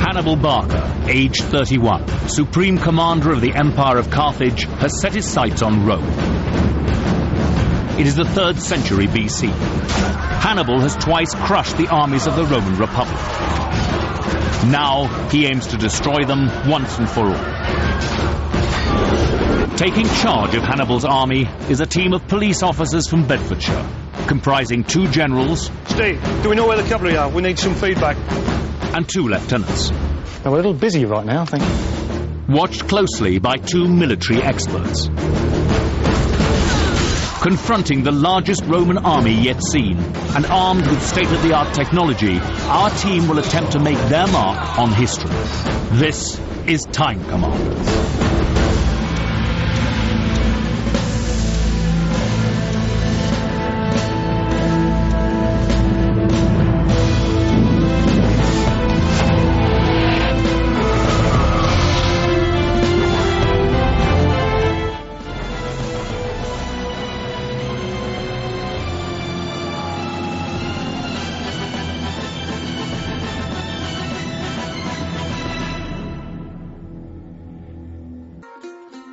Hannibal Barca, aged 31, supreme commander of the Empire of Carthage, has set his sights on Rome. It is the 3rd century BC. Hannibal has twice crushed the armies of the Roman Republic. Now he aims to destroy them once and for all. Taking charge of Hannibal's army is a team of police officers from Bedfordshire, comprising 2 generals. Steve, do we know where the cavalry are? We need some feedback. And 2 lieutenants. We're a little busy right now, I think. Watched closely by 2 military experts. Confronting the largest Roman army yet seen, and armed with state-of-the-art technology, our team will attempt to make their mark on history. This is Time Commanders.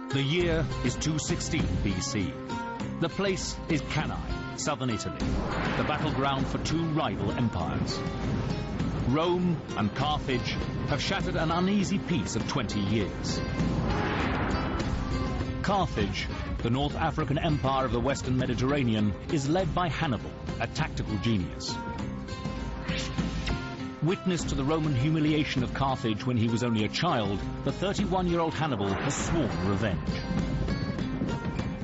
The year is 216 BC. The place is Cannae, southern Italy, the battleground for 2 rival empires. Rome and Carthage have shattered an uneasy peace of 20 years. Carthage, the North African empire of the Western Mediterranean, is led by Hannibal, a tactical genius. Witness to the Roman humiliation of Carthage when he was only a child, the 31-year-old Hannibal has sworn revenge.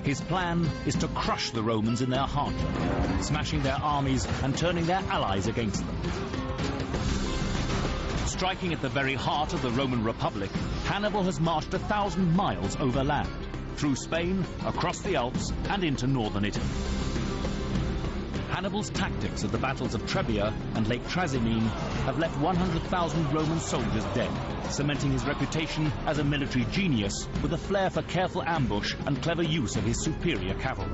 His plan is to crush the Romans in their heartland, smashing their armies and turning their allies against them. Striking at the very heart of the Roman Republic, Hannibal has marched 1,000 miles overland, through Spain, across the Alps, and into northern Italy. Hannibal's tactics at the battles of Trebia and Lake Trasimene have left 100,000 Roman soldiers dead, cementing his reputation as a military genius with a flair for careful ambush and clever use of his superior cavalry.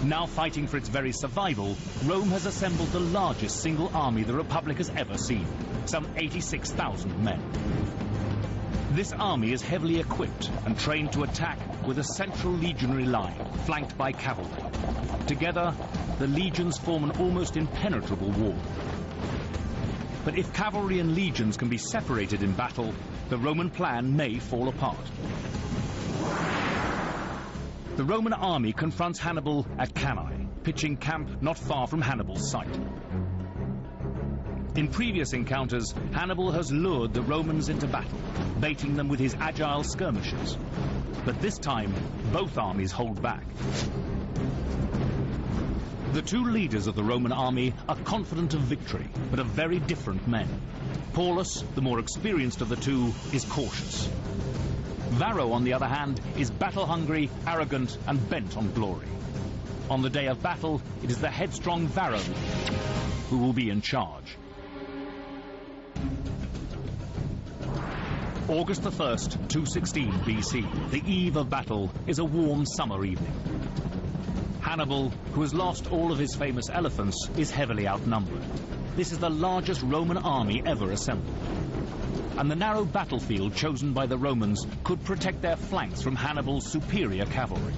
Now fighting for its very survival, Rome has assembled the largest single army the Republic has ever seen, some 86,000 men. This army is heavily equipped and trained to attack with a central legionary line, flanked by cavalry. Together, the legions form an almost impenetrable wall. But if cavalry and legions can be separated in battle, the Roman plan may fall apart. The Roman army confronts Hannibal at Cannae, pitching camp not far from Hannibal's site. In previous encounters, Hannibal has lured the Romans into battle, baiting them with his agile skirmishers. But this time, both armies hold back. The 2 leaders of the Roman army are confident of victory, but are very different men. Paulus, the more experienced of the 2, is cautious. Varro, on the other hand, is battle-hungry, arrogant, and bent on glory. On the day of battle, it is the headstrong Varro who will be in charge. August the 1st, 216 BC, the eve of battle, is a warm summer evening. Hannibal, who has lost all of his famous elephants, is heavily outnumbered. This is the largest Roman army ever assembled. And the narrow battlefield chosen by the Romans could protect their flanks from Hannibal's superior cavalry.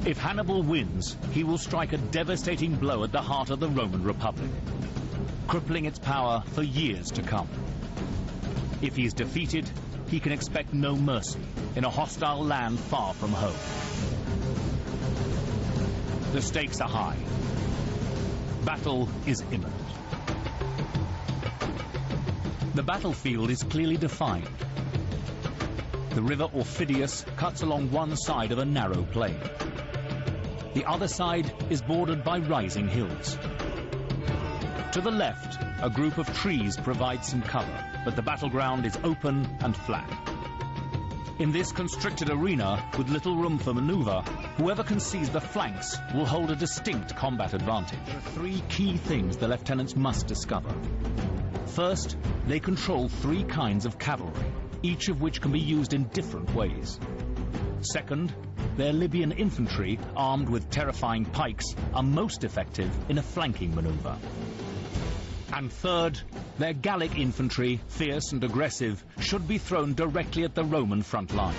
If Hannibal wins, he will strike a devastating blow at the heart of the Roman Republic, crippling its power for years to come. If he is defeated, he can expect no mercy in a hostile land far from home. The stakes are high. Battle is imminent. The battlefield is clearly defined. The river Orphidius cuts along one side of a narrow plain. The other side is bordered by rising hills. To the left, a group of trees provides some cover, but the battleground is open and flat. In this constricted arena, with little room for maneuver, whoever can seize the flanks will hold a distinct combat advantage. There are 3 key things the lieutenants must discover. First, they control 3 kinds of cavalry, each of which can be used in different ways. Second, their Libyan infantry, armed with terrifying pikes, are most effective in a flanking maneuver. And third, their Gallic infantry, fierce and aggressive, should be thrown directly at the Roman front line.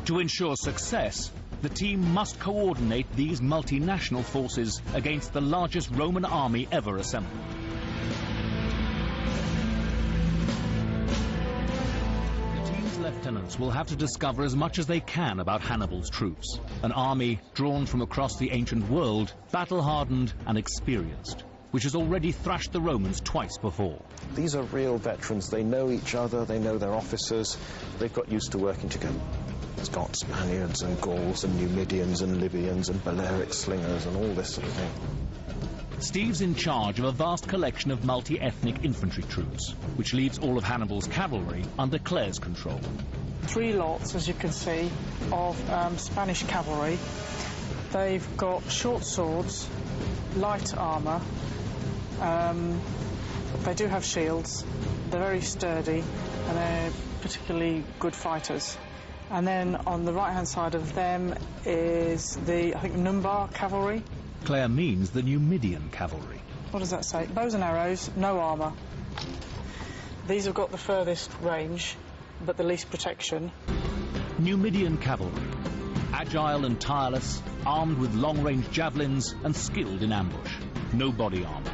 To ensure success, the team must coordinate these multinational forces against the largest Roman army ever assembled. The team's lieutenants will have to discover as much as they can about Hannibal's troops, an army drawn from across the ancient world, battle-hardened and experienced, which has already thrashed the Romans twice before. These are real veterans. They know each other, they know their officers, they've got used to working together. Scots, Spaniards and Gauls and Numidians and Libyans and Balearic slingers and all this sort of thing. Steve's in charge of a vast collection of multi-ethnic infantry troops, which leaves all of Hannibal's cavalry under Claire's control. 3 lots, as you can see, of Spanish cavalry. They've got short swords, light armour, they do have shields, they're very sturdy, and they're particularly good fighters. And then on the right-hand side of them is the, I think, Numbar cavalry. Claire means the Numidian cavalry. What does that say? Bows and arrows, no armour. These have got the furthest range, but the least protection. Numidian cavalry, agile and tireless, armed with long-range javelins and skilled in ambush. No body armour.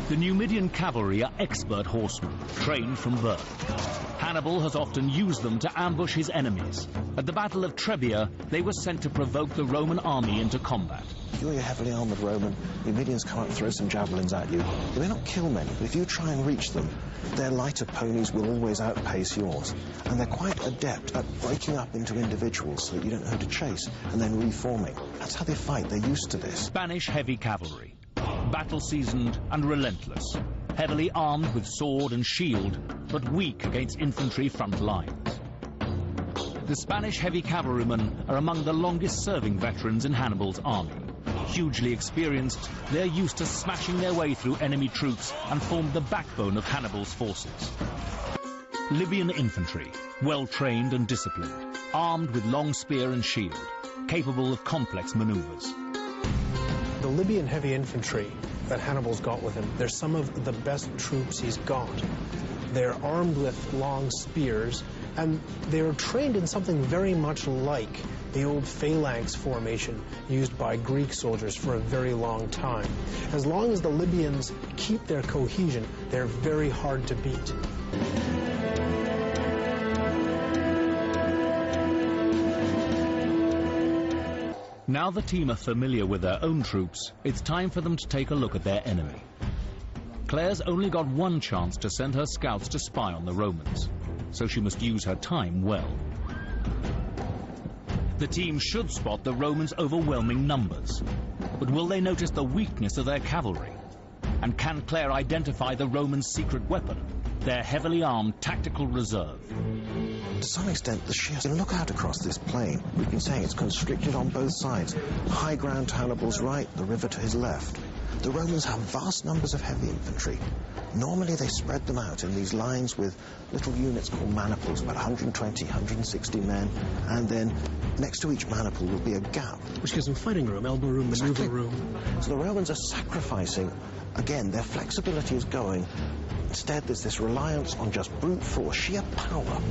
The Numidian cavalry are expert horsemen, trained from birth. Hannibal has often used them to ambush his enemies. At the Battle of Trebia, they were sent to provoke the Roman army into combat. If you're a heavily armoured Roman, Numidians come up and throw some javelins at you. They may not kill many, but if you try and reach them, their lighter ponies will always outpace yours. And they're quite adept at breaking up into individuals so that you don't know who to chase, and then reforming. That's how they fight. They're used to this. Spanish heavy cavalry, battle-seasoned and relentless, heavily armed with sword and shield, but weak against infantry front lines. The Spanish heavy cavalrymen are among the longest-serving veterans in Hannibal's army. Hugely experienced, they're used to smashing their way through enemy troops and formed the backbone of Hannibal's forces. Libyan infantry, well-trained and disciplined, armed with long spear and shield, capable of complex maneuvers. The Libyan heavy infantry that Hannibal's got with him, they're some of the best troops he's got. They're armed with long spears, and they're trained in something very much like the old phalanx formation used by Greek soldiers for a very long time. As long as the Libyans keep their cohesion, they're very hard to beat. Now the team are familiar with their own troops, it's time for them to take a look at their enemy. Claire's only got one chance to send her scouts to spy on the Romans, so she must use her time well. The team should spot the Romans' overwhelming numbers, but will they notice the weakness of their cavalry? And can Claire identify the Romans' secret weapon, their heavily armed tactical reserve? To some extent, the sheer... Look out across this plain. We've been saying it's constricted on both sides. High ground to Hannibal's right, the river to his left. The Romans have vast numbers of heavy infantry. Normally they spread them out in these lines with little units called maniples, about 120, 160 men, and then next to each maniple will be a gap. Which gives them fighting room, elbow room, maneuver room. So the Romans are sacrificing, again, their flexibility is going. Instead, there's this reliance on just brute force, sheer power.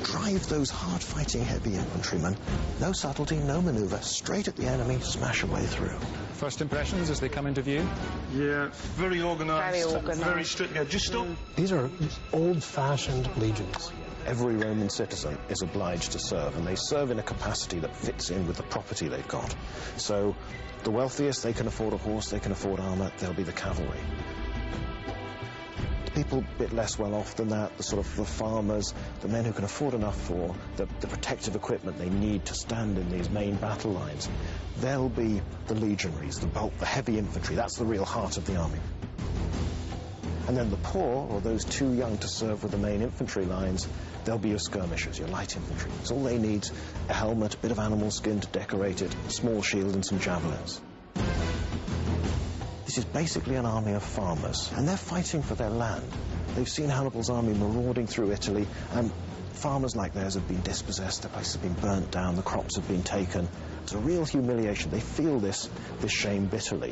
Drive those hard-fighting heavy infantrymen. No subtlety, no maneuver, straight at the enemy, smash a way through. First impressions as they come into view? Yeah, very organised. Very organised. Very strict. Yeah, just stop. These are old-fashioned legions. Every Roman citizen is obliged to serve, and they serve in a capacity that fits in with the property they've got. So the wealthiest, they can afford a horse, they can afford armour, they'll be the cavalry. People a bit less well off than that, the sort of the farmers, the men who can afford enough for the protective equipment they need to stand in these main battle lines, they'll be the legionaries, the bulk, the heavy infantry. That's the real heart of the army. And then the poor, or those too young to serve with the main infantry lines, they'll be your skirmishers, your light infantry. So all they need, a helmet, a bit of animal skin to decorate it, a small shield and some javelins. This is basically an army of farmers, and they're fighting for their land. They've seen Hannibal's army marauding through Italy, and farmers like theirs have been dispossessed, their places have been burnt down, the crops have been taken. It's a real humiliation. They feel this shame bitterly.